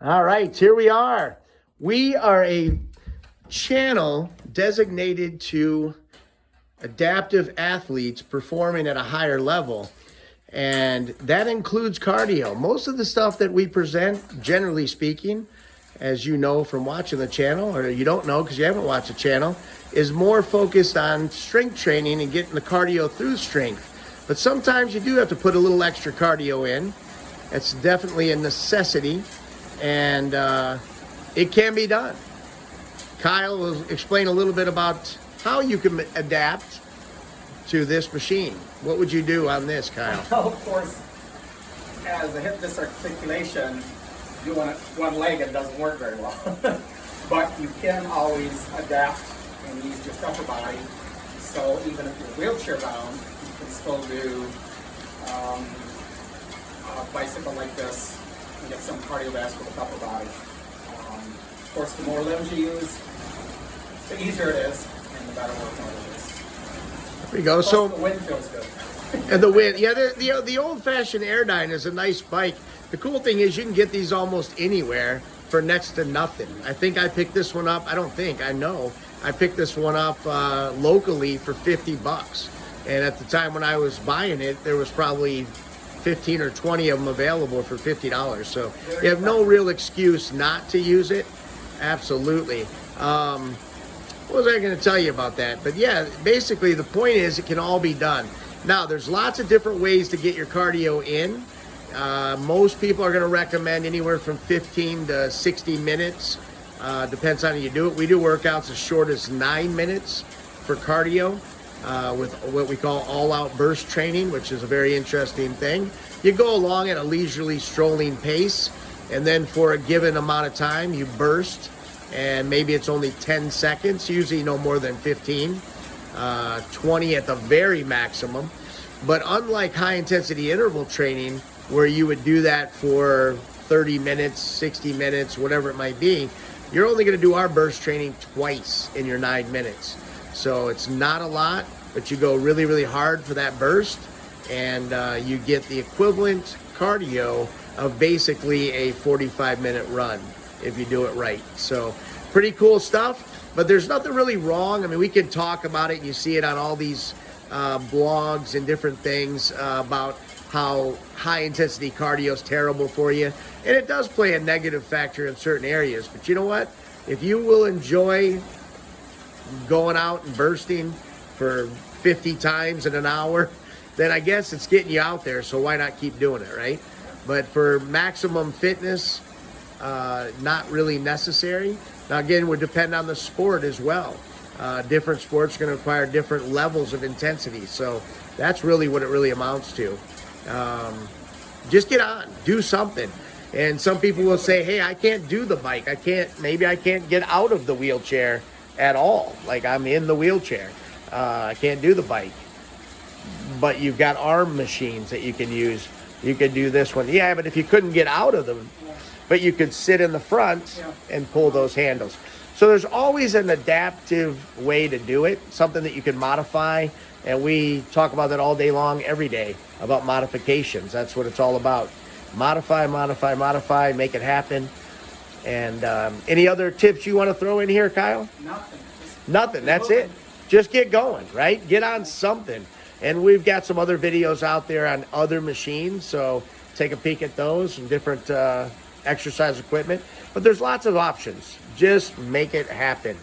All right, here we are. We are a channel designated to adaptive athletes performing at a higher level. And that includes cardio. Most of the stuff that we present, generally speaking, as you know from watching the channel, or you don't know because you haven't watched the channel, is more focused on strength training and getting the cardio through strength. But sometimes you do have to put a little extra cardio in. It's definitely a necessity, and it can be done. Kyle will explain a little bit about how you can adapt to this machine. What would you do on this, Kyle? Well, of course, as a hip disarticulation, doing it one-legged doesn't work very well. But you can always adapt and use your upper body. So even if you're wheelchair bound, you can still do a bicycle like this and get some cardiovascular upper body. Of course, the more limbs you use, the easier it is and the better workout it is. There we go. Plus, So the wind feels good. and the wind, yeah, the old-fashioned Airdyne is a nice bike. The cool thing is you can get these almost anywhere for next to nothing. I think I picked this one up. I know I picked this one up locally for 50 bucks. And at the time when I was buying it, there was probably 15 or 20 of them available for $50. So you have no real excuse not to use it. Absolutely. What was I going to tell you about that? But yeah, basically the point is it can all be done. Now, there's lots of different ways to get your cardio in. Most people are going to recommend anywhere from 15 to 60 minutes. Depends on how you do it. We do workouts as short as 9 minutes for cardio with what we call all-out burst training, which is a very interesting thing. You go along at a leisurely, strolling pace, and then for a given amount of time, you burst. And maybe it's only 10 seconds, usually no more than 15, 20 at the very maximum. But unlike high intensity interval training, where you would do that for 30 minutes, 60 minutes, whatever it might be, you're only going to do our burst training twice in your 9 minutes. So it's not a lot, but you go really, really hard for that burst, and you get the equivalent cardio of basically a 45-minute run if you do it right. So pretty cool stuff, but there's nothing really wrong. I mean, we can talk about it. You see it on all these blogs and different things about how high intensity cardio is terrible for you. And it does play a negative factor in certain areas. But you know what? If you will enjoy going out and bursting for 50 times in an hour, then I guess it's getting you out there. So why not keep doing it, right? But for maximum fitness, not really necessary. Now again, would depend on the sport as well. Different sports are going to require different levels of intensity. So that's really what it really amounts to. Just get on, do something. And some people will say, hey, I can't do the bike. Maybe I can't get out of the wheelchair at all. Like I'm in the wheelchair. I can't do the bike. But you've got arm machines that you can use. You could do this one. Yeah, but if you couldn't get out of them, but you could sit in the front and pull those handles. So there's always an adaptive way to do it, something that you can modify. And we talk about that all day long, every day, about modifications. That's what it's all about. Modify, modify, modify, make it happen. And any other tips you want to throw in here, Kyle? Nothing. Nothing, that's it. Just get going, right? Get on something. And we've got some other videos out there on other machines, so take a peek at those and different exercise equipment. But there's lots of options. Just make it happen.